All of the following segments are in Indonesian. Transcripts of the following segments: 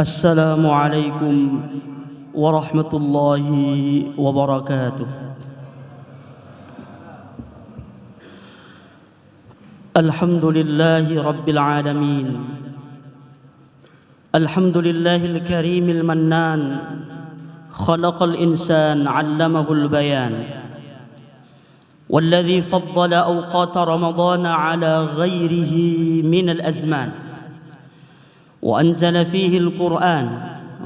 السلام عليكم ورحمة الله وبركاته. الحمد لله رب العالمين، الحمد لله الكريم المنان، خلق الإنسان علمه البيان، والذي فضل أوقات رمضان على غيره من الأزمان، وأنزل فيه القرآن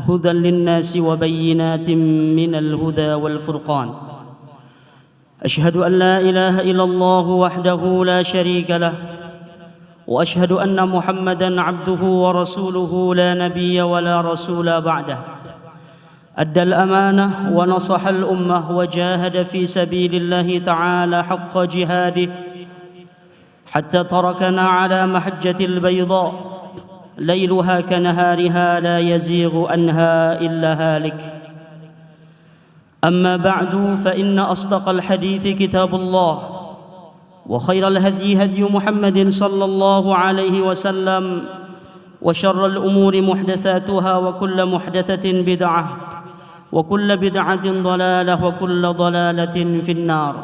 هدى للناس وبينات من الهدى والفرقان. أشهد أن لا إله إلا الله وحده لا شريك له، وأشهد أن محمدًا عبده ورسوله لا نبي ولا رسول بعده. أدى الأمانة ونصح الأمة وجاهد في سبيل الله تعالى حق جهاده، حتى تركنا على محجة البيضاء ليلها كنهارها لا يزيغ عنها إلا هالك. أما بعد، فإن أصدق الحديث كتاب الله، وخير الهدي هدي محمد صلى الله عليه وسلم، وشر الأمور محدثاتها، وكل محدثة بدعة، وكل بدعة ضلالة، وكل ضلالة في النار.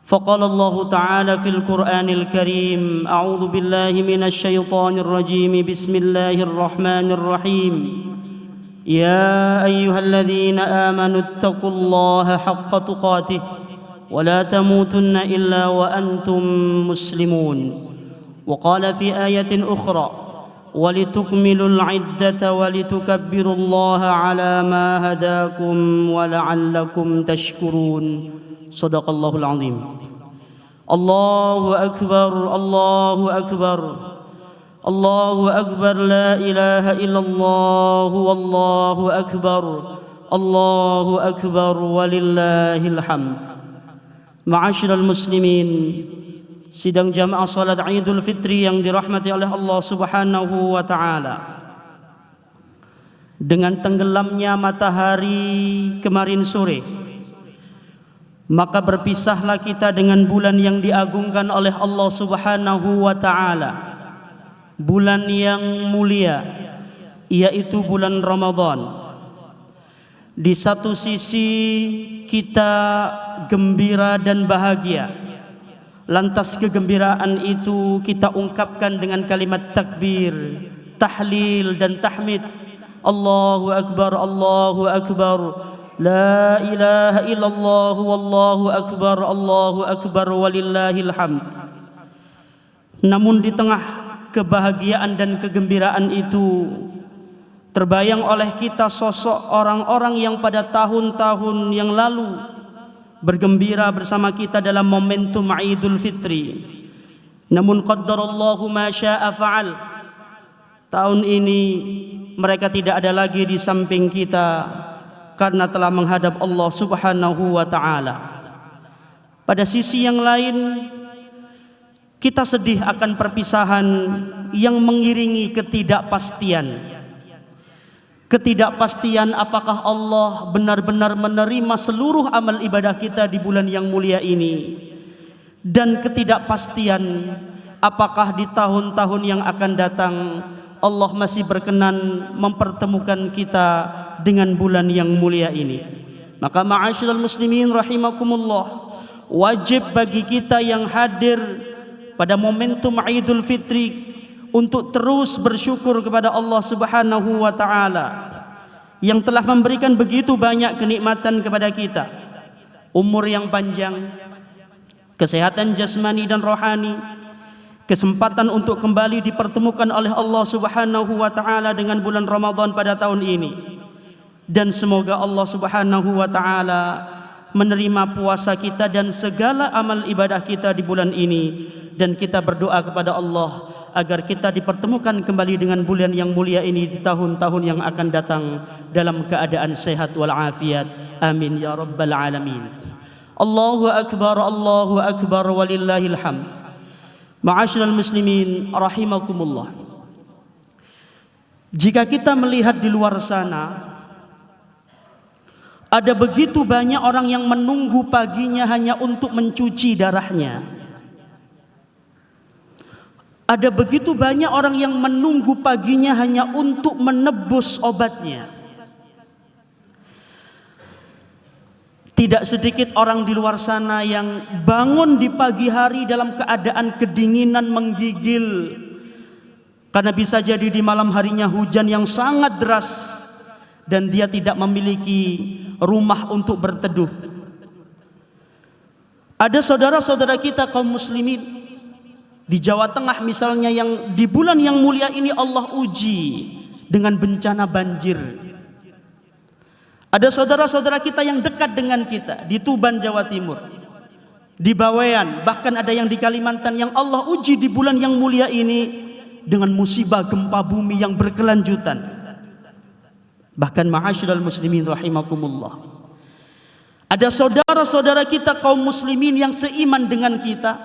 فقال الله تعالى في القرآن الكريم: أعوذ بالله من الشيطان الرجيم، بسم الله الرحمن الرحيم. يا أيها الذين آمنوا اتقوا الله حق تقاته ولا تموتن إلا وأنتم مسلمون. وقال في آية أخرى: ولتكملوا العدة ولتكبروا الله على ما هداكم ولعلكم تشكرون. صدق الله العظيم. الله أكبر، الله أكبر، الله أكبر، لا إله إلا الله، والله أكبر، الله أكبر، ولله الحمد. Ma'asyiral muslimin, sidang jamaah salat Idul Fitri yang dirahmati oleh Allah Subhanahu wa taala. Dengan tenggelamnya matahari kemarin sore, maka berpisahlah kita dengan bulan yang diagungkan oleh Allah Subhanahu wa taala, bulan yang mulia, yaitu bulan Ramadan. Di satu sisi kita gembira dan bahagia, lantas kegembiraan itu kita ungkapkan dengan kalimat takbir, tahlil dan tahmid. Allahu Akbar, Allahu Akbar, la ilaha illallah, wallahu akbar, Allahu akbar, walillahil hamd. Namun di tengah kebahagiaan dan kegembiraan itu, terbayang oleh kita sosok orang-orang yang pada tahun-tahun yang lalu bergembira bersama kita dalam momentum Idul Fitri. Namun qaddarallahu ma syaa fa'al. Tahun ini mereka tidak ada lagi di samping kita karena telah menghadap Allah Subhanahu wa taala. Pada sisi yang lain, kita sedih akan perpisahan yang mengiringi ketidakpastian. Ketidakpastian apakah Allah benar-benar menerima seluruh amal ibadah kita di bulan yang mulia ini, dan ketidakpastian apakah di tahun-tahun yang akan datang Allah masih berkenan mempertemukan kita dengan bulan yang mulia ini. Maka ma'asyiral muslimin rahimakumullah, wajib bagi kita yang hadir pada momentum Idul Fitri untuk terus bersyukur kepada Allah Subhanahu wa taala yang telah memberikan begitu banyak kenikmatan kepada kita. Umur yang panjang, kesehatan jasmani dan rohani, kesempatan untuk kembali dipertemukan oleh Allah Subhanahu wa taala dengan bulan Ramadan pada tahun ini. Dan semoga Allah Subhanahu wa taala menerima puasa kita dan segala amal ibadah kita di bulan ini, dan kita berdoa kepada Allah agar kita dipertemukan kembali dengan bulan yang mulia ini di tahun-tahun yang akan datang dalam keadaan sehat walafiat. Amin ya rabbal alamin. Allahu akbar, Allahu akbar, walillahil hamd. Ma'asyiral muslimin rahimakumullah, jika kita melihat di luar sana, ada begitu banyak orang yang menunggu paginya hanya untuk mencuci darahnya. Ada begitu banyak orang yang menunggu paginya hanya untuk menebus obatnya. Tidak sedikit orang di luar sana yang bangun di pagi hari dalam keadaan kedinginan menggigil, karena bisa jadi di malam harinya hujan yang sangat deras dan dia tidak memiliki rumah untuk berteduh. Ada saudara-saudara kita kaum muslimin di Jawa Tengah misalnya, yang di bulan yang mulia ini Allah uji dengan bencana banjir. Ada saudara-saudara kita yang dekat dengan kita di Tuban, Jawa Timur, di Bawean, bahkan ada yang di Kalimantan, yang Allah uji di bulan yang mulia ini dengan musibah gempa bumi yang berkelanjutan. Bahkan ma'asyiral muslimin rahimakumullah, ada saudara-saudara kita kaum muslimin yang seiman dengan kita,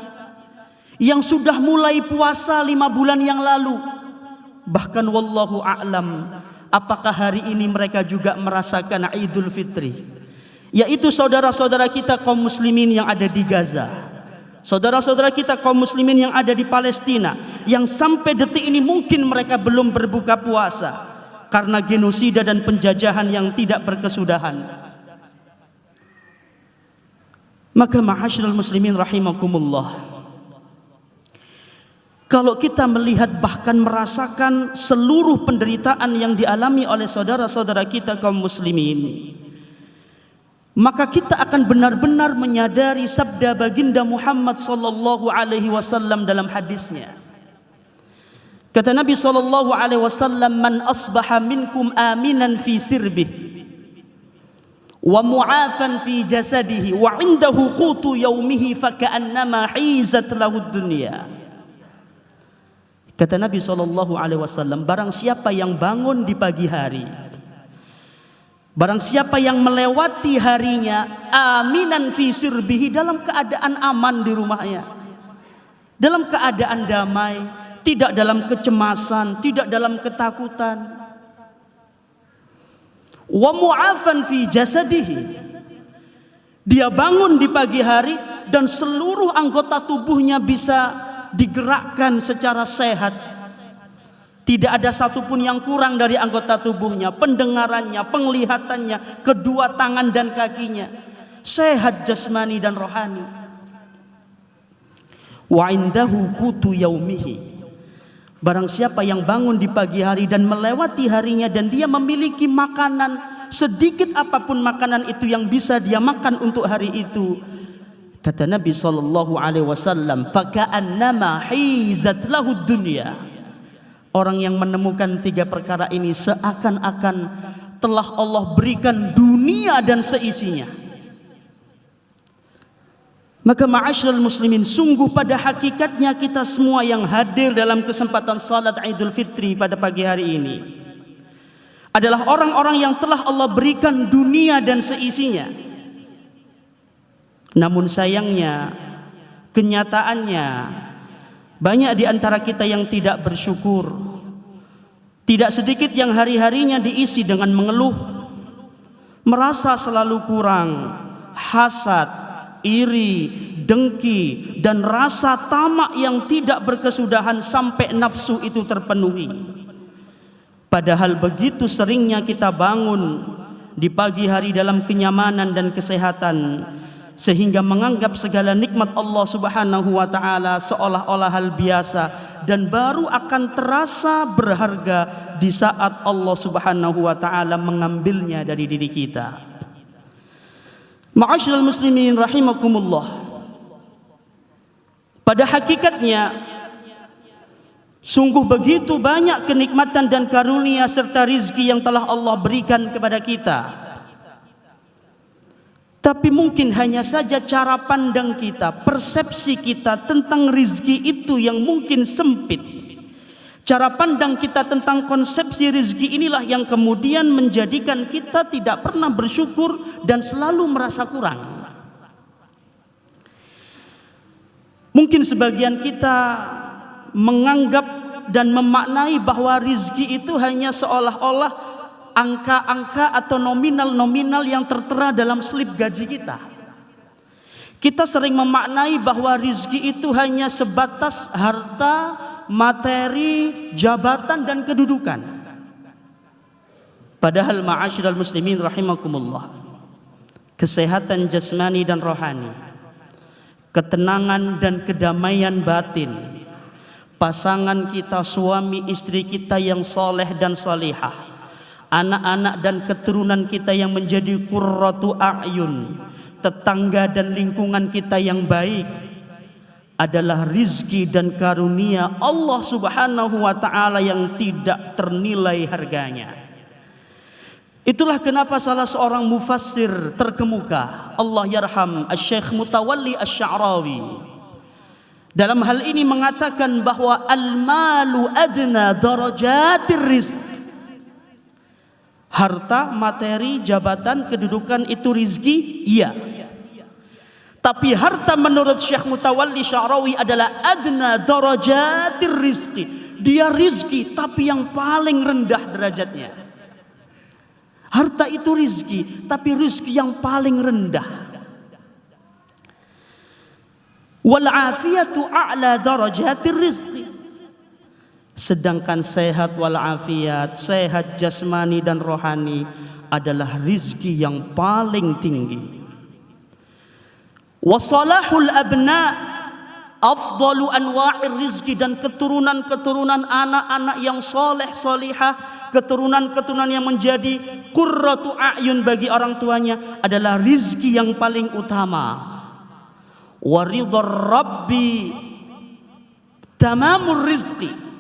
yang sudah mulai puasa 5 bulan yang lalu. Bahkan wallahu a'lam, apakah hari ini mereka juga merasakan Idul Fitri, yaitu saudara-saudara kita kaum muslimin yang ada di Gaza, saudara-saudara kita kaum muslimin yang ada di Palestina, yang sampai detik ini mungkin mereka belum berbuka puasa karena genosida dan penjajahan yang tidak berkesudahan. Maka ma'asyiral muslimin rahimakumullah, kalau kita melihat bahkan merasakan seluruh penderitaan yang dialami oleh saudara-saudara kita kaum muslimin, maka kita akan benar-benar menyadari sabda baginda Muhammad sallallahu alaihi wasallam dalam hadisnya. Kata Nabi sallallahu alaihi wasallam, "Man asbaha minkum aminan fi sirbih wa mu'afan fi jasadihi wa 'indahu qutu yaumihi faka'annama hizat lahu dunya." Kata Nabi SAW, barang siapa yang bangun di pagi hari, barang siapa yang melewati harinya aminan fi sirbihi, dalam keadaan aman di rumahnya, dalam keadaan damai, tidak dalam kecemasan, tidak dalam ketakutan, wa mu'afan fi jasadihi, dia bangun di pagi hari dan seluruh anggota tubuhnya bisa digerakkan secara sehat, tidak ada satupun yang kurang dari anggota tubuhnya, pendengarannya, penglihatannya, kedua tangan dan kakinya sehat jasmani dan rohani. Wa indahu qutu yaumihi, barang siapa yang bangun di pagi hari dan melewati harinya dan dia memiliki makanan, sedikit apapun makanan itu yang bisa dia makan untuk hari itu, kata Nabi sallallahu alaihi wasallam, faka'annama hizat lahu dunya, orang yang menemukan 3 perkara ini seakan-akan telah Allah berikan dunia dan seisinya. Maka ma'asyiral muslimin, sungguh pada hakikatnya kita semua yang hadir dalam kesempatan salat Idul Fitri pada pagi hari ini adalah orang-orang yang telah Allah berikan dunia dan seisinya. Namun sayangnya, kenyataannya banyak di antara kita yang tidak bersyukur. Tidak sedikit yang hari-harinya diisi dengan mengeluh, merasa selalu kurang, hasad, iri, dengki, dan rasa tamak yang tidak berkesudahan sampai nafsu itu terpenuhi. Padahal begitu seringnya kita bangun di pagi hari dalam kenyamanan dan kesehatan, sehingga menganggap segala nikmat Allah Subhanahu wa taala seolah-olah hal biasa dan baru akan terasa berharga di saat Allah Subhanahu wa taala mengambilnya dari diri kita. Ma'asyiral muslimin rahimakumullah, pada hakikatnya sungguh begitu banyak kenikmatan dan karunia serta rizki yang telah Allah berikan kepada kita. Tapi mungkin hanya saja cara pandang kita, persepsi kita tentang rizki itu yang mungkin sempit. Cara pandang kita tentang konsepsi rizki inilah yang kemudian menjadikan kita tidak pernah bersyukur dan selalu merasa kurang. Mungkin sebagian kita menganggap dan memaknai bahwa rizki itu hanya seolah-olah angka-angka atau nominal-nominal yang tertera dalam slip gaji kita. Kita sering memaknai bahwa rizki itu hanya sebatas harta, materi, jabatan dan kedudukan. Padahal ma'asyiral muslimin rahimakumullah, kesehatan jasmani dan rohani, ketenangan dan kedamaian batin, pasangan kita, suami istri kita yang soleh dan salihah, anak-anak dan keturunan kita yang menjadi qurratu a'yun, tetangga dan lingkungan kita yang baik, adalah rizki dan karunia Allah subhanahu wa ta'ala yang tidak ternilai harganya. Itulah kenapa salah seorang mufassir terkemuka, Allah yarham, Asy-Syaikh Mutawalli Asy-Sya'rawi, dalam hal ini mengatakan bahwa al-malu adna darajatir rizq. Harta, materi, jabatan, kedudukan itu rizki, iya. Tapi harta menurut Syekh Mutawalli Sya'rawi adalah adna darajatir rizki. Dia rizki tapi yang paling rendah derajatnya. Harta itu rizki, tapi rizki yang paling rendah. Wal afiyatu a'la darajatir rizki. Sedangkan sehat wal afiat, sehat jasmani dan rohani adalah rizki yang paling tinggi. Wasalahul abna afdalu anwa'ir rizki, dan keturunan-keturunan anak-anak yang soleh solihah, keturunan-keturunan yang menjadi qurratu a'yun bagi orang tuanya adalah rizki yang paling utama. Waridhar rabbi tamamur rizki.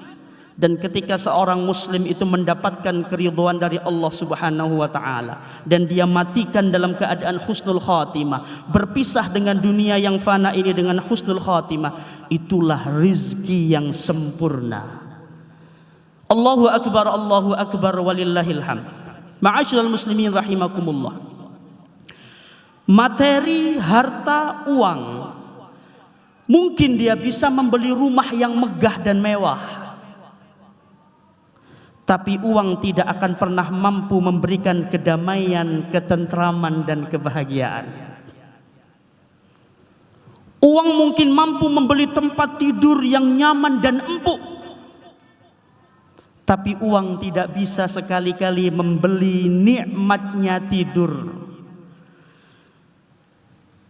Dan ketika seorang muslim itu mendapatkan keridhaan dari Allah subhanahu wa ta'ala, dan dia matikan dalam keadaan husnul khatimah, berpisah dengan dunia yang fana ini dengan husnul khatimah, itulah rizki yang sempurna. Allahu akbar walillahil hamd. Ma'asyiral muslimin rahimakumullah, materi, harta, uang, mungkin dia bisa membeli rumah yang megah dan mewah, tapi uang tidak akan pernah mampu memberikan kedamaian, ketentraman dan kebahagiaan. Uang mungkin mampu membeli tempat tidur yang nyaman dan empuk, tapi uang tidak bisa sekali-kali membeli nikmatnya tidur.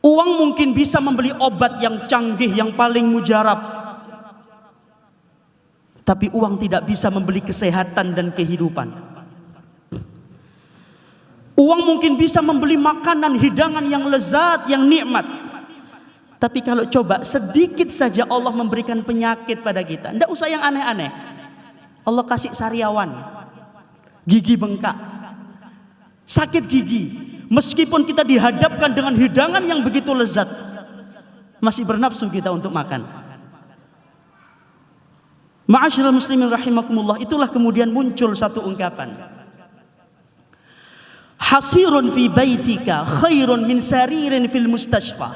Uang mungkin bisa membeli obat yang canggih, yang paling mujarab, tapi uang tidak bisa membeli kesehatan dan kehidupan. Uang mungkin bisa membeli makanan, hidangan yang lezat, yang nikmat, tapi kalau coba sedikit saja Allah memberikan penyakit pada kita, tidak usah yang aneh-aneh, Allah kasih sariawan, gigi bengkak, sakit gigi, meskipun kita dihadapkan dengan hidangan yang begitu lezat, masih bernafsu kita untuk makan. Ma'asyiral muslimin rahimakumullah, itulah kemudian muncul satu ungkapan, hasirun fi baitika khairun min saririn fil mustashfa.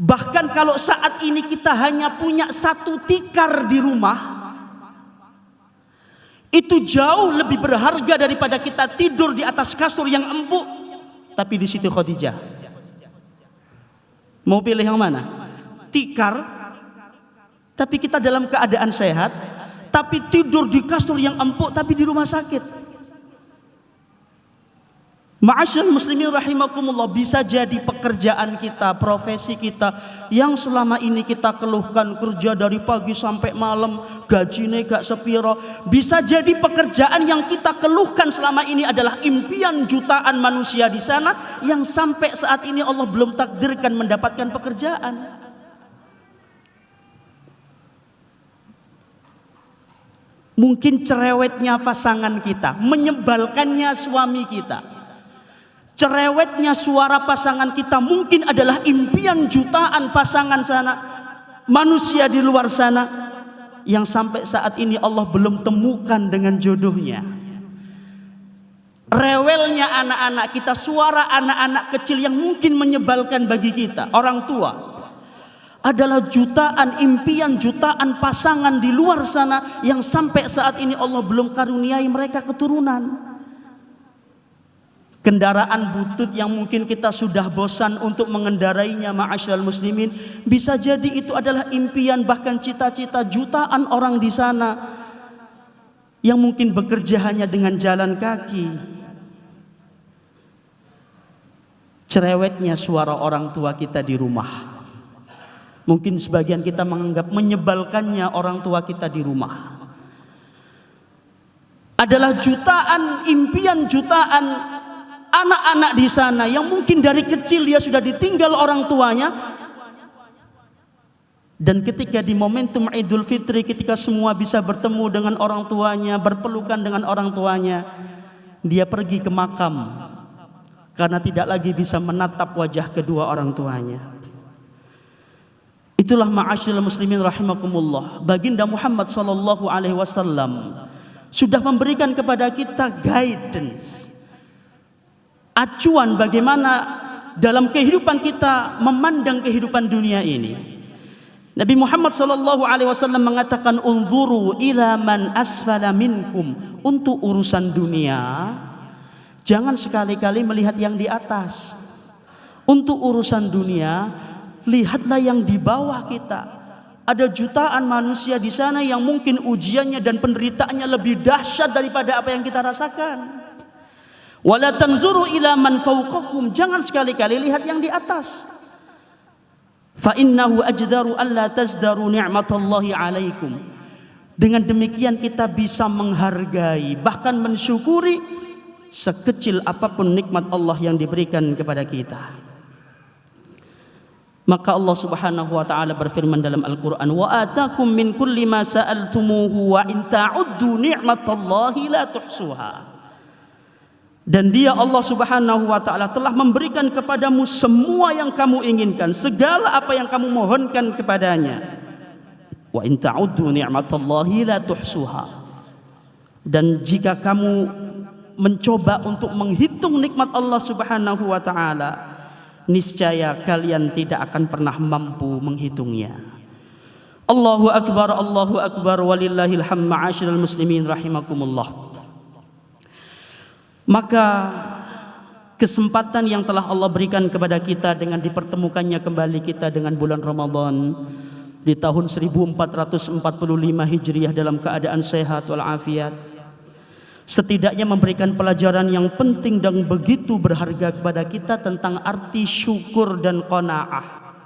Bahkan kalau saat ini kita hanya punya satu tikar di rumah, itu jauh lebih berharga daripada kita tidur di atas kasur yang empuk tapi di situ Khadijah. Mau pilih yang mana? Tikar tapi kita dalam keadaan sehat, tapi tidur di kasur yang empuk tapi di rumah sakit. Ma'asyiral muslimin rahimakumullah, bisa jadi pekerjaan kita, profesi kita yang selama ini kita keluhkan, kerja dari pagi sampai malam, gajinya gak sepiro, bisa jadi pekerjaan yang kita keluhkan selama ini adalah impian jutaan manusia di sana yang sampai saat ini Allah belum takdirkan mendapatkan pekerjaan. Mungkin cerewetnya pasangan kita, menyebalkannya suami kita, cerewetnya suara pasangan kita mungkin adalah impian jutaan pasangan sana, manusia di luar sana, yang sampai saat ini Allah belum temukan dengan jodohnya. Rewelnya anak-anak kita, suara anak-anak kecil yang mungkin menyebalkan bagi kita, orang tua, adalah jutaan impian, jutaan pasangan di luar sana yang sampai saat ini Allah belum karuniai mereka keturunan. Kendaraan butut yang mungkin kita sudah bosan untuk mengendarainya, ma'asyiral muslimin, bisa jadi itu adalah impian bahkan cita-cita jutaan orang di sana yang mungkin bekerja hanya dengan jalan kaki. Cerewetnya suara orang tua kita di rumah, mungkin sebagian kita menganggap menyebalkannya orang tua kita di rumah, adalah jutaan, impian jutaan anak-anak di sana yang mungkin dari kecil dia sudah ditinggal orang tuanya, dan ketika di momentum Idul Fitri, ketika semua bisa bertemu dengan orang tuanya, berpelukan dengan orang tuanya, dia pergi ke makam karena tidak lagi bisa menatap wajah kedua orang tuanya. Itulah ma'asyiral muslimin rahimakumullah, baginda Muhammad sallallahu alaihi wasallam sudah memberikan kepada kita guidance, acuan bagaimana dalam kehidupan kita memandang kehidupan dunia ini. Nabi Muhammad SAW mengatakan, unzuru ila man asfala minkum. Untuk urusan dunia, jangan sekali-kali melihat yang di atas. Untuk urusan dunia, lihatlah yang di bawah kita. Ada jutaan manusia di sana yang mungkin ujiannya dan penderitaannya lebih dahsyat daripada apa yang kita rasakan. Wala tanzuru ila man fawqakum, jangan sekali-kali lihat yang di atas. Fa innahu ajdaru alla tazdaru ni'matallahi alaikum. Dengan demikian kita bisa menghargai, bahkan mensyukuri sekecil apapun nikmat Allah yang diberikan kepada kita. Maka Allah Subhanahu wa taala berfirman dalam Al-Qur'an, wa atakum min kulli ma sa'altumuhu wa in ta'uddu ni'matallahi la tuhsuha. Dan dia Allah Subhanahu wa ta'ala telah memberikan kepadamu semua yang kamu inginkan, segala apa yang kamu mohonkan kepadanya. Wa in ta'uddu ni'matallahi la tuhsuha. Dan jika kamu mencoba untuk menghitung nikmat Allah Subhanahu wa ta'ala, niscaya kalian tidak akan pernah mampu menghitungnya. Allahu akbar walillahil hamd, ma'asyiral muslimin rahimakumullah. Maka kesempatan yang telah Allah berikan kepada kita dengan dipertemukannya kembali kita dengan bulan Ramadan di tahun 1445 Hijriah dalam keadaan sehat walafiat, setidaknya memberikan pelajaran yang penting dan begitu berharga kepada kita tentang arti syukur dan qanaah.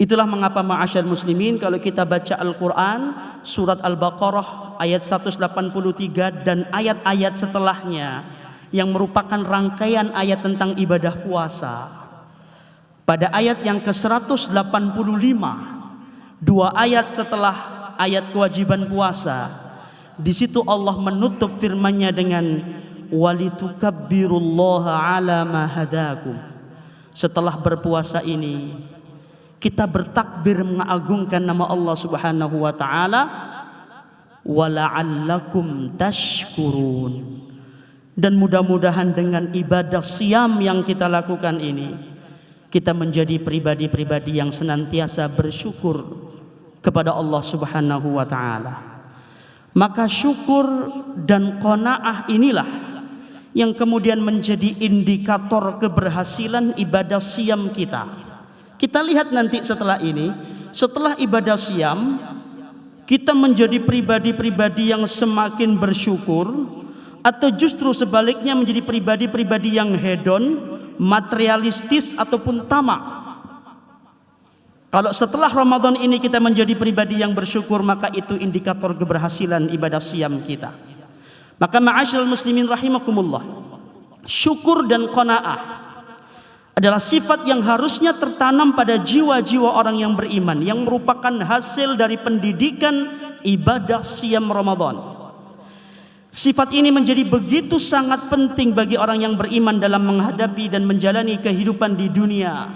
Itulah mengapa ma'asyar muslimin, kalau kita baca Al-Quran surat Al-Baqarah ayat 183 dan ayat-ayat setelahnya yang merupakan rangkaian ayat tentang ibadah puasa, pada ayat yang ke-185, dua ayat setelah ayat kewajiban puasa, di situ Allah menutup firman-Nya dengan walitukabbirullaha ala ma hadakum. Setelah berpuasa ini kita bertakbir mengagungkan nama Allah Subhanahu wa taala, wala'allakum tashkurun. Dan mudah-mudahan dengan ibadah siam yang kita lakukan ini, kita menjadi pribadi-pribadi yang senantiasa bersyukur kepada Allah Subhanahu wa taala. Maka syukur dan qanaah inilah yang kemudian menjadi indikator keberhasilan ibadah siam kita. Kita lihat nanti setelah ini, setelah ibadah siam, kita menjadi pribadi-pribadi yang semakin bersyukur, atau justru sebaliknya menjadi pribadi-pribadi yang hedon, materialistis ataupun tamak. Kalau setelah Ramadan ini kita menjadi pribadi yang bersyukur, maka itu indikator keberhasilan ibadah siam kita. Maka ma'asyiral muslimin rahimakumullah, syukur dan qanaah adalah sifat yang harusnya tertanam pada jiwa-jiwa orang yang beriman, yang merupakan hasil dari pendidikan ibadah siam Ramadan. Sifat ini menjadi begitu sangat penting bagi orang yang beriman dalam menghadapi dan menjalani kehidupan di dunia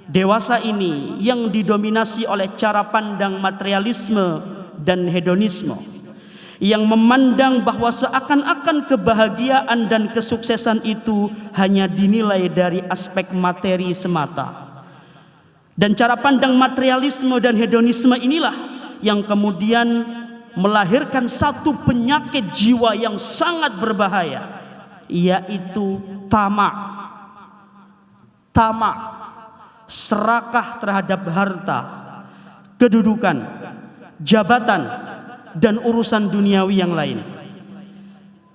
dewasa ini yang didominasi oleh cara pandang materialisme dan hedonisme, yang memandang bahwa seakan-akan kebahagiaan dan kesuksesan itu hanya dinilai dari aspek materi semata. Dan cara pandang materialisme dan hedonisme inilah yang kemudian melahirkan satu penyakit jiwa yang sangat berbahaya, yaitu tamak, serakah terhadap harta, kedudukan, jabatan, dan urusan duniawi yang lain.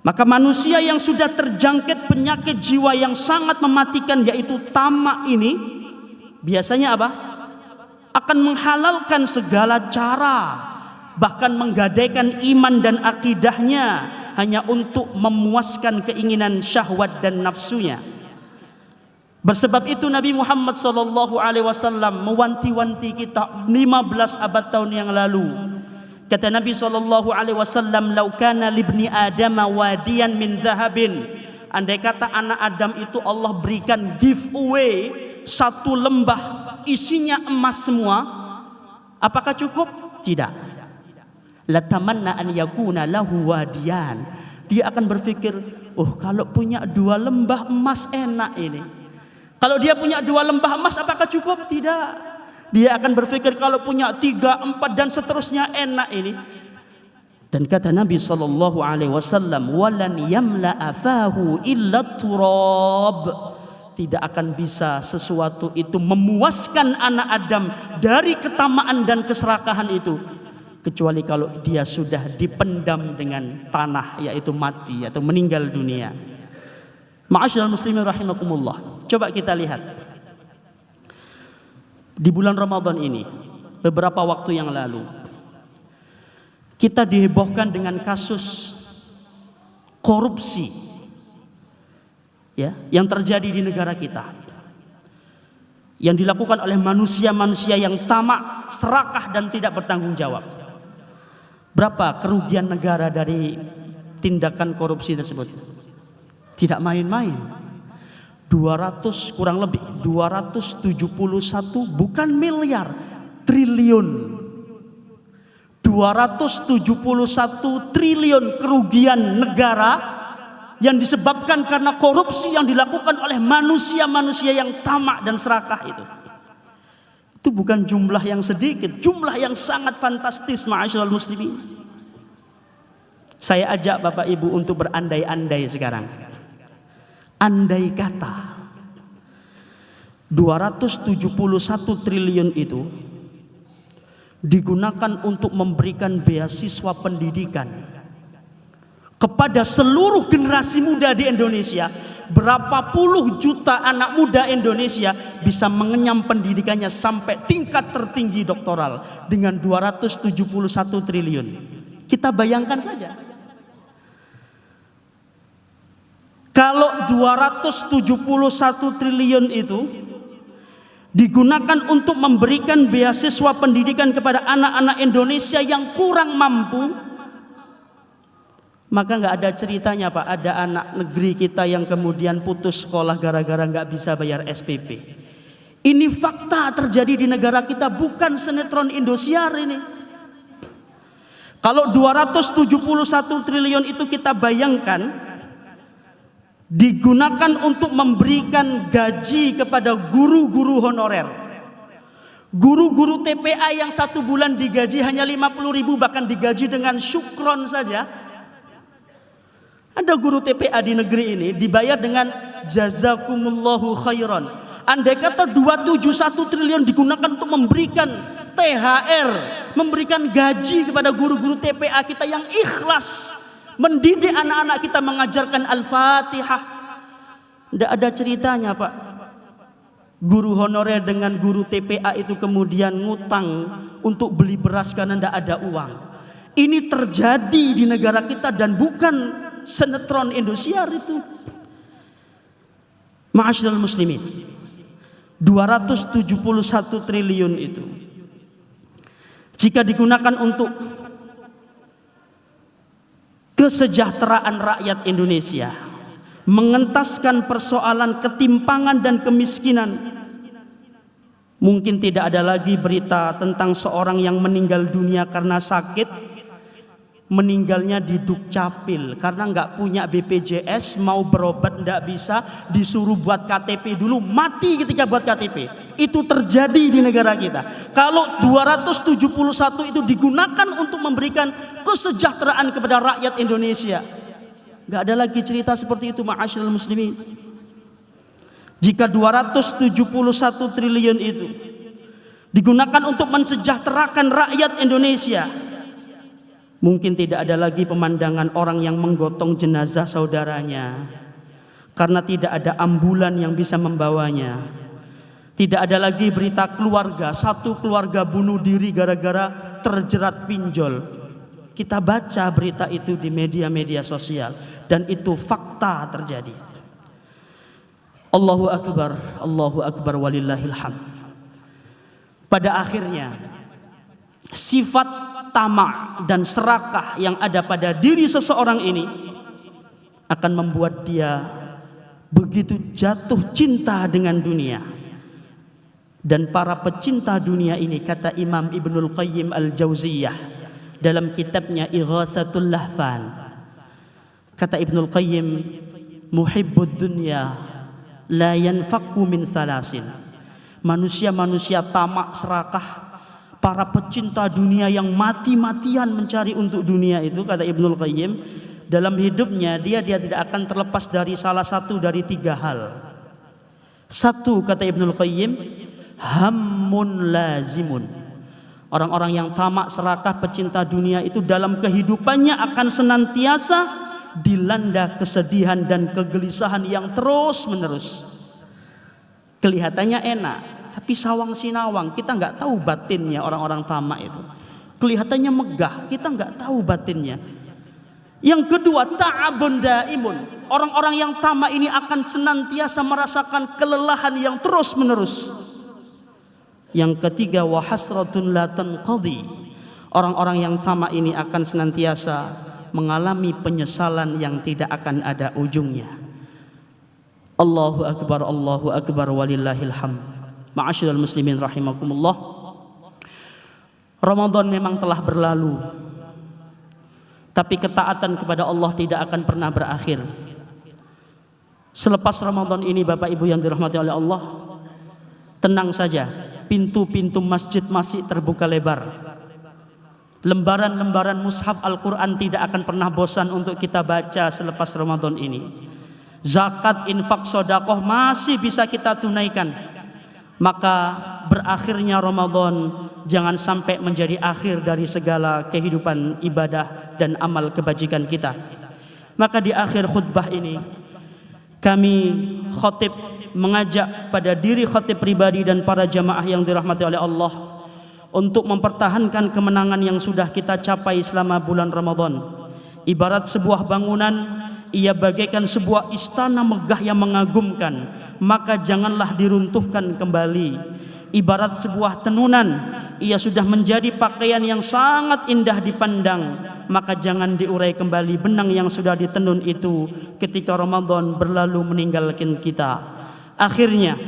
Maka manusia yang sudah terjangkit penyakit jiwa yang sangat mematikan, yaitu tamak ini, biasanya apa? Akan menghalalkan segala cara, bahkan menggadaikan iman dan akidahnya hanya untuk memuaskan keinginan syahwat dan nafsunya. Bersebab itu Nabi Muhammad SAW mewanti-wanti kita 15 abad tahun yang lalu. Kata Nabi SAW, "Lau kana libni Adama wadiyan min dhahabin." Andai kata anak Adam itu Allah berikan giveaway satu lembah isinya emas semua, apakah cukup? Tidak. Latamanna an yakuna lahu wadiyan. Dia akan berpikir, oh kalau punya 2 lembah emas enak ini. Kalau dia punya 2 lembah emas, apakah cukup? Tidak. Dia akan berpikir kalau punya 3, 4 dan seterusnya enak ini. Dan kata Nabi SAW, "Walan yamla afahu illa turab." Tidak akan bisa sesuatu itu memuaskan anak Adam dari ketamaan dan keserakahan itu, kecuali kalau dia sudah dipendam dengan tanah, yaitu mati atau meninggal dunia. Ma'asyiral muslimin rahimakumullah. Coba kita lihat di bulan Ramadan ini, beberapa waktu yang lalu kita dihebohkan dengan kasus korupsi, ya, yang terjadi di negara kita, yang dilakukan oleh manusia-manusia yang tamak, serakah dan tidak bertanggung jawab. Berapa kerugian negara dari tindakan korupsi tersebut? Tidak main-main. 200 kurang lebih 271 bukan miliar, triliun. 271 triliun kerugian negara yang disebabkan karena korupsi yang dilakukan oleh manusia-manusia yang tamak dan serakah itu. Itu bukan jumlah yang sedikit, jumlah yang sangat fantastis, ma'asyiral muslimin. Saya ajak Bapak Ibu untuk berandai-andai sekarang. Andai kata 271 triliun itu digunakan untuk memberikan beasiswa pendidikan kepada seluruh generasi muda di Indonesia, berapa puluh juta anak muda Indonesia bisa mengenyam pendidikannya sampai tingkat tertinggi doktoral dengan 271 triliun. Kita bayangkan saja. Kalau 271 triliun itu digunakan untuk memberikan beasiswa pendidikan kepada anak-anak Indonesia yang kurang mampu, maka nggak ada ceritanya Pak, ada anak negeri kita yang kemudian putus sekolah gara-gara nggak bisa bayar SPP. Ini fakta terjadi di negara kita, bukan sinetron Indosiar ini. Kalau 271 triliun itu kita bayangkan digunakan untuk memberikan gaji kepada guru-guru honorer, guru-guru TPA yang 1 bulan digaji hanya 50.000, bahkan digaji dengan syukron saja. Ada guru TPA di negeri ini dibayar dengan jazakumullahu khairan. Andai kata 271 triliun digunakan untuk memberikan THR, memberikan gaji kepada guru-guru TPA kita yang ikhlas mendidik anak-anak kita mengajarkan Al-Fatihah, tidak ada ceritanya Pak. Guru honorer dengan guru TPA itu kemudian ngutang untuk beli beras karena tidak ada uang. Ini terjadi di negara kita dan bukan sinetron Indosiar itu. Ma'asyiral muslimin, 271 triliun itu jika digunakan untuk kesejahteraan rakyat Indonesia, mengentaskan persoalan ketimpangan dan kemiskinan, mungkin tidak ada lagi berita tentang seorang yang meninggal dunia karena sakit, meninggalnya di Dukcapil karena nggak punya BPJS, mau berobat nggak bisa, disuruh buat KTP dulu, mati ketika buat KTP. Itu terjadi di negara kita. Kalau 271 itu digunakan untuk memberikan kesejahteraan kepada rakyat Indonesia, nggak ada lagi cerita seperti itu, ma'asyiral muslimin. Jika 271 triliun itu digunakan untuk mensejahterakan rakyat Indonesia, mungkin tidak ada lagi pemandangan orang yang menggotong jenazah saudaranya, karena tidak ada ambulan yang bisa membawanya. Tidak ada lagi berita keluarga, satu keluarga bunuh diri gara-gara terjerat pinjol. Kita baca berita itu di media-media sosial, dan itu fakta terjadi. Allahu Akbar walillahil hamd. Pada akhirnya sifat tamak dan serakah yang ada pada diri seseorang ini akan membuat dia begitu jatuh cinta dengan dunia. Dan para pecinta dunia ini, kata Imam Ibnul Qayyim Al-Jauziyah dalam kitabnya Ighatsatul Lahfan, kata Ibnul Qayyim, muhibbud dunya la yanfakku min salasin. Manusia-manusia tamak serakah, para pecinta dunia yang mati-matian mencari untuk dunia itu, kata Ibnul Qayyim, dalam hidupnya dia tidak akan terlepas dari salah satu dari tiga hal. Satu, kata Ibnul Qayyim, hammun lazimun. Orang-orang yang tamak serakah pecinta dunia itu dalam kehidupannya akan senantiasa dilanda kesedihan dan kegelisahan yang terus menerus. Kelihatannya enak, tapi sawang sinawang, kita nggak tahu batinnya orang-orang tamak itu. Kelihatannya megah, kita nggak tahu batinnya. Yang kedua, ta'abun daimun. Orang-orang yang tamak ini akan senantiasa merasakan kelelahan yang terus menerus. Yang ketiga, wa hasratun la tanqadhi. Orang-orang yang tamak ini akan senantiasa mengalami penyesalan yang tidak akan ada ujungnya. Allahu Akbar walillahil hamd. Ma'asyiral muslimin rahimakumullah. Ramadan memang telah berlalu, tapi ketaatan kepada Allah tidak akan pernah berakhir. Selepas Ramadan ini, Bapak Ibu yang dirahmati oleh Allah, tenang saja, pintu-pintu masjid masih terbuka lebar. Lembaran-lembaran mushaf Al-Quran tidak akan pernah bosan untuk kita baca selepas Ramadan ini. Zakat, infak, sodakoh masih bisa kita tunaikan. Maka berakhirnya Ramadan jangan sampai menjadi akhir dari segala kehidupan ibadah dan amal kebajikan kita. Maka di akhir khutbah ini, kami khotib mengajak pada diri khotib pribadi dan para jamaah yang dirahmati oleh Allah untuk mempertahankan kemenangan yang sudah kita capai selama bulan Ramadan. Ibarat sebuah bangunan, ia bagaikan sebuah istana megah yang mengagumkan, maka janganlah diruntuhkan kembali. Ibarat sebuah tenunan, ia sudah menjadi pakaian yang sangat indah dipandang, maka jangan diurai kembali benang yang sudah ditenun itu ketika Ramadan berlalu meninggalkan kita. Akhirnya,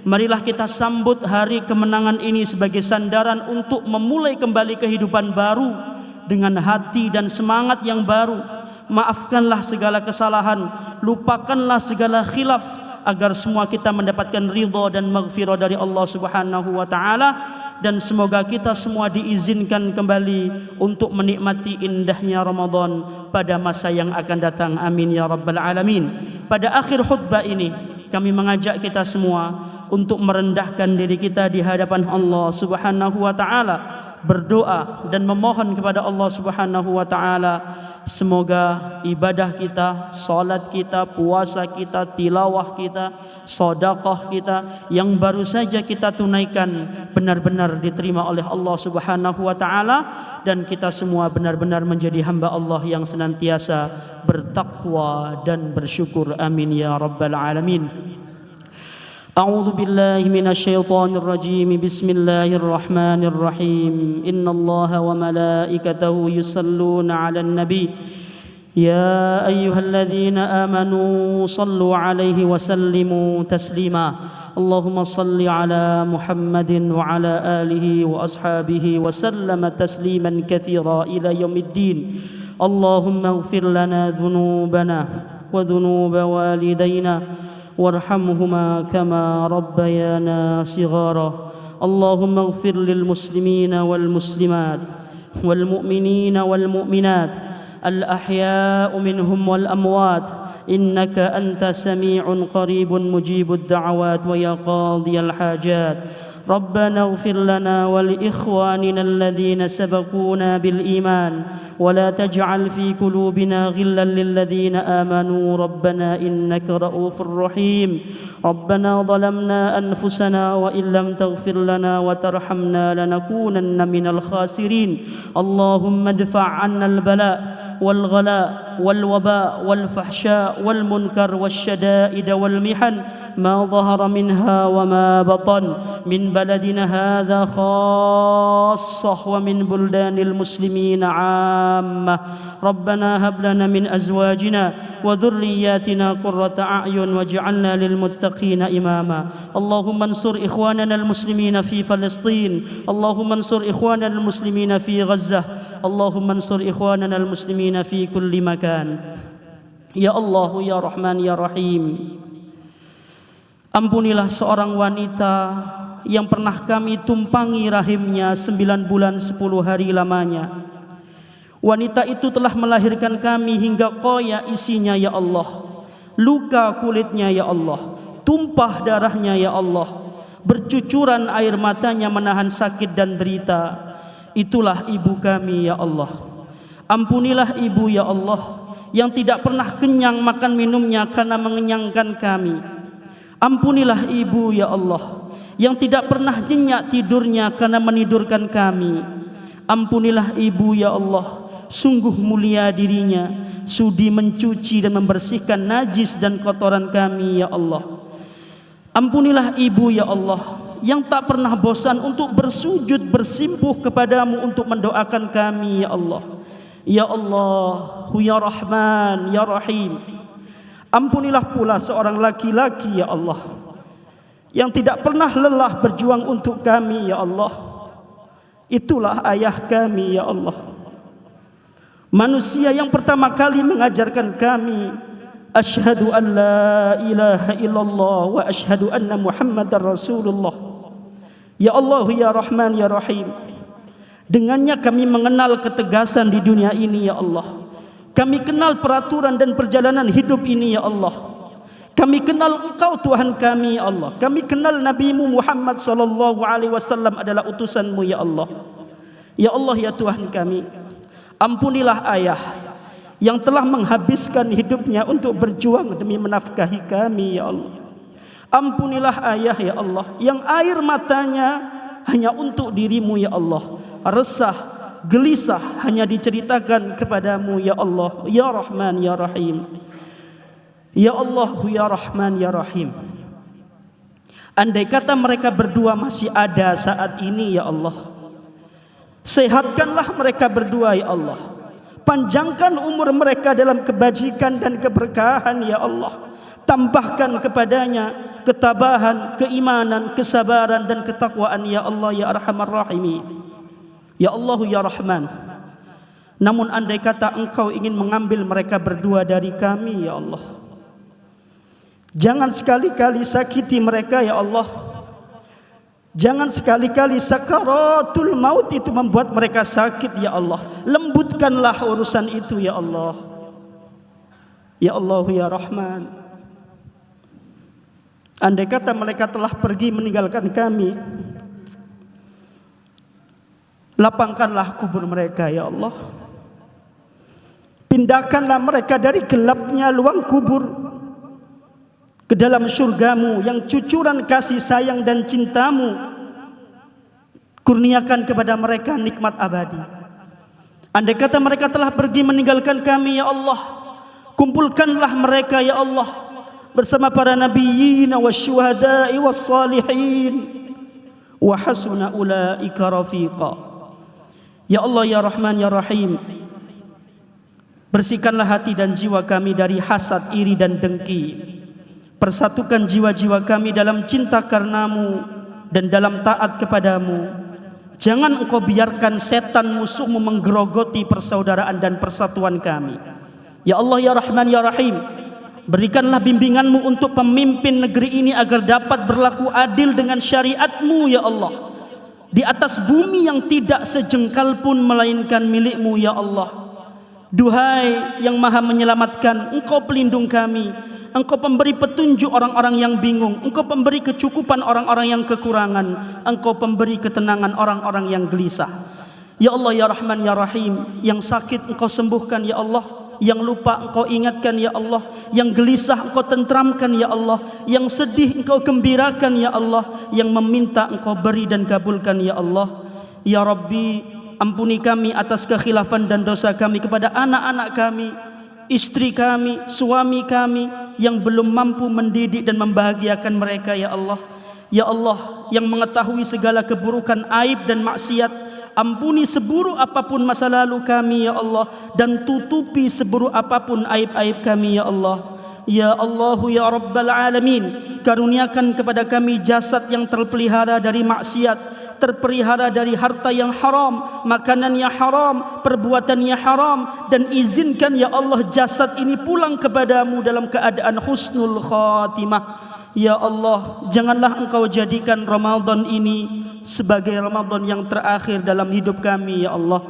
marilah kita sambut hari kemenangan ini sebagai sandaran untuk memulai kembali kehidupan baru dengan hati dan semangat yang baru. Maafkanlah segala kesalahan, lupakanlah segala khilaf, agar semua kita mendapatkan ridha dan maghfirah dari Allah Subhanahu wa taala, dan semoga kita semua diizinkan kembali untuk menikmati indahnya Ramadan pada masa yang akan datang. Amin ya rabbal alamin. Pada akhir khutbah ini, kami mengajak kita semua untuk merendahkan diri kita di hadapan Allah Subhanahu wa taala, berdoa dan memohon kepada Allah Subhanahu wa taala semoga ibadah kita, salat kita, puasa kita, tilawah kita, sedekah kita yang baru saja kita tunaikan benar-benar diterima oleh Allah Subhanahu wa taala, dan kita semua benar-benar menjadi hamba Allah yang senantiasa bertakwa dan bersyukur. Amin ya rabbal alamin. أعوذ بالله من الشيطان الرجيم بسم الله الرحمن الرحيم إن الله وملائكته يصلون على النبي يا أيها الذين آمنوا صلوا عليه وسلموا تسليما اللهم صل على محمد وعلى آله وأصحابه وسلم تسليما كثيرا إلى يوم الدين اللهم اغفر لنا ذنوبنا وذنوب والدينا وارحمهما كما ربيانا صغارا اللهم اغفر للمسلمين والمسلمات والمؤمنين والمؤمنات الأحياء منهم والأموات إنك أنت سميع قريب مجيب الدعوات ويا قاضي الحاجات ربنا اغفر لنا ولإخواننا الذين سبقونا بالإيمان ولا تجعل في قلوبنا غلا للذين آمنوا ربنا إنك رؤوف رحيم ربنا ظلمنا أنفسنا وإن لم تغفر لنا وترحمنا لنكونن من الخاسرين اللهم ادفع عنا البلاء والغلاء والوباء والفحشاء والمنكر والشدائد والمحن ما ظهر منها وما بطن من بلدنا هذا خاصة ومن بلدان المسلمين عامة ربنا هب لنا من أزواجنا وذرياتنا قرة أعين واجعلنا للمتقين إماما اللهم انصر إخواننا المسلمين في فلسطين اللهم انصر إخواننا المسلمين في غزة اللهم انصر إخواننا المسلمين في كل مكان يا الله يا رحمن يا رحيم. Ampunilah seorang wanita yang pernah kami tumpangi rahimnya 9 bulan 10 hari lamanya. Wanita itu telah melahirkan kami hingga koya isinya ya Allah, luka kulitnya ya Allah, tumpah darahnya ya Allah, bercucuran air matanya menahan sakit dan derita. Itulah ibu kami ya Allah. Ampunilah ibu ya Allah yang tidak pernah kenyang makan minumnya karena mengenyangkan kami. Ampunilah ibu ya Allah yang tidak pernah nyenyak tidurnya karena menidurkan kami. Ampunilah ibu ya Allah, sungguh mulia dirinya, sudi mencuci dan membersihkan najis dan kotoran kami ya Allah. Ampunilah ibu ya Allah yang tak pernah bosan untuk bersujud bersimpuh kepadamu untuk mendoakan kami ya Allah. Ya Allah, ya Rahman, ya Rahim. Ampunilah pula seorang laki-laki ya Allah yang tidak pernah lelah berjuang untuk kami ya Allah. Itulah ayah kami ya Allah, manusia yang pertama kali mengajarkan kami asyhadu an la ilaha illallah wa asyhadu anna muhammadar rasulullah. Ya Allah ya Rahman ya Rahim, dengannya kami mengenal ketegasan di dunia ini ya Allah. Kami kenal peraturan dan perjalanan hidup ini ya Allah. Kami kenal Engkau Tuhan kami ya Allah. Kami kenal Nabi-Mu Muhammad sallallahu alaihi wasallam adalah utusan-Mu ya Allah. Ya Allah ya Tuhan kami, ampunilah ayah yang telah menghabiskan hidupnya untuk berjuang demi menafkahi kami ya Allah. Ampunilah ayah ya Allah yang air matanya hanya untuk diri-Mu ya Allah, resah, gelisah hanya diceritakan kepadamu ya Allah, ya Rahman ya Rahim. Ya Allah ya Rahman ya Rahim, andai kata mereka berdua masih ada saat ini ya Allah, sehatkanlah mereka berdua ya Allah, panjangkan umur mereka dalam kebajikan dan keberkahan ya Allah, tambahkan kepadanya ketabahan, keimanan, kesabaran dan ketakwaan ya Allah ya Arhamar Rahimin. Ya Allah ya Rahman, namun andai kata Engkau ingin mengambil mereka berdua dari kami ya Allah, jangan sekali-kali sakiti mereka ya Allah. Jangan sekali-kali sakaratul maut itu membuat mereka sakit ya Allah. Lembutkanlah urusan itu ya Allah. Ya Allah ya Rahman, andai kata mereka telah pergi meninggalkan kami, lapangkanlah kubur mereka ya Allah. Pindahkanlah mereka dari gelapnya luang kubur ke dalam surgamu yang cucuran kasih sayang dan cintamu. Kurniakan kepada mereka nikmat abadi. Andai kata mereka telah pergi meninggalkan kami ya Allah, kumpulkanlah mereka ya Allah bersama para nabiyyin wasyuhada'i wassalihin wa hasuna ulaika rafiqa. Ya Allah ya Rahman ya Rahim, bersihkanlah hati dan jiwa kami dari hasad, iri dan dengki. Persatukan jiwa-jiwa kami dalam cinta karenamu dan dalam taat kepadamu. Jangan Engkau biarkan setan musuhmu menggerogoti persaudaraan dan persatuan kami. Ya Allah ya Rahman ya Rahim, berikanlah bimbinganmu untuk pemimpin negeri ini agar dapat berlaku adil dengan syariatmu ya Allah, di atas bumi yang tidak sejengkal pun melainkan milikmu ya Allah. Duhai yang maha menyelamatkan, Engkau pelindung kami, Engkau pemberi petunjuk orang-orang yang bingung, Engkau pemberi kecukupan orang-orang yang kekurangan, Engkau pemberi ketenangan orang-orang yang gelisah. Ya Allah ya Rahman ya Rahim, yang sakit Engkau sembuhkan ya Allah, yang lupa Engkau ingatkan ya Allah, yang gelisah Engkau tentramkan ya Allah, yang sedih Engkau gembirakan ya Allah, yang meminta Engkau beri dan kabulkan ya Allah. Ya Rabbi, ampuni kami atas kekhilafan dan dosa kami kepada anak-anak kami, istri kami, suami kami yang belum mampu mendidik dan membahagiakan mereka ya Allah. Ya Allah yang mengetahui segala keburukan, aib dan maksiat, ampuni seburuk apapun masa lalu kami ya Allah, dan tutupi seburuk apapun aib-aib kami ya Allah. Ya Allah ya Rabbal Alamin, karuniakan kepada kami jasad yang terpelihara dari maksiat, terpelihara dari harta yang haram, makanan yang haram, perbuatan yang haram, dan izinkan ya Allah jasad ini pulang kepadamu dalam keadaan husnul khatimah. Ya Allah, janganlah Engkau jadikan Ramadan ini sebagai Ramadan yang terakhir dalam hidup kami ya Allah.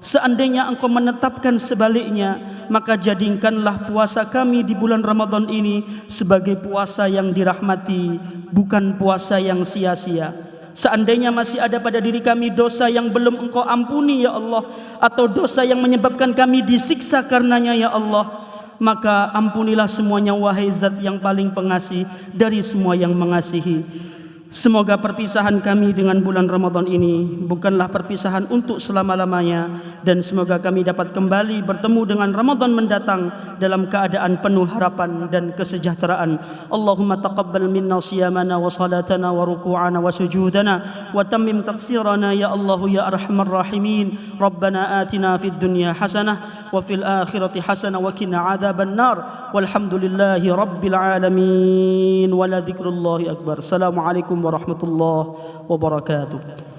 Seandainya Engkau menetapkan sebaliknya, maka jadikanlah puasa kami di bulan Ramadan ini sebagai puasa yang dirahmati, bukan puasa yang sia-sia. Seandainya masih ada pada diri kami dosa yang belum Engkau ampuni ya Allah, atau dosa yang menyebabkan kami disiksa karenanya ya Allah, maka ampunilah semuanya wahai Zat yang paling pengasih dari semua yang mengasihi. Semoga perpisahan kami dengan bulan Ramadan ini bukanlah perpisahan untuk selama-lamanya, dan semoga kami dapat kembali bertemu dengan Ramadan mendatang dalam keadaan penuh harapan dan kesejahteraan. Allahumma taqabbal minna siyamana wa salatana wa ruku'ana wa sujudana wa tammim taqsirana ya Allah ya arhamar rahimin. Rabbana atina fid dunya hasanah wa fil akhirati hasanah wa qina adzaban nar. Walhamdulillahi rabbil alamin. Wa la dzikrullahi akbar. Assalamualaikum warahmatullahi wabarakatuh.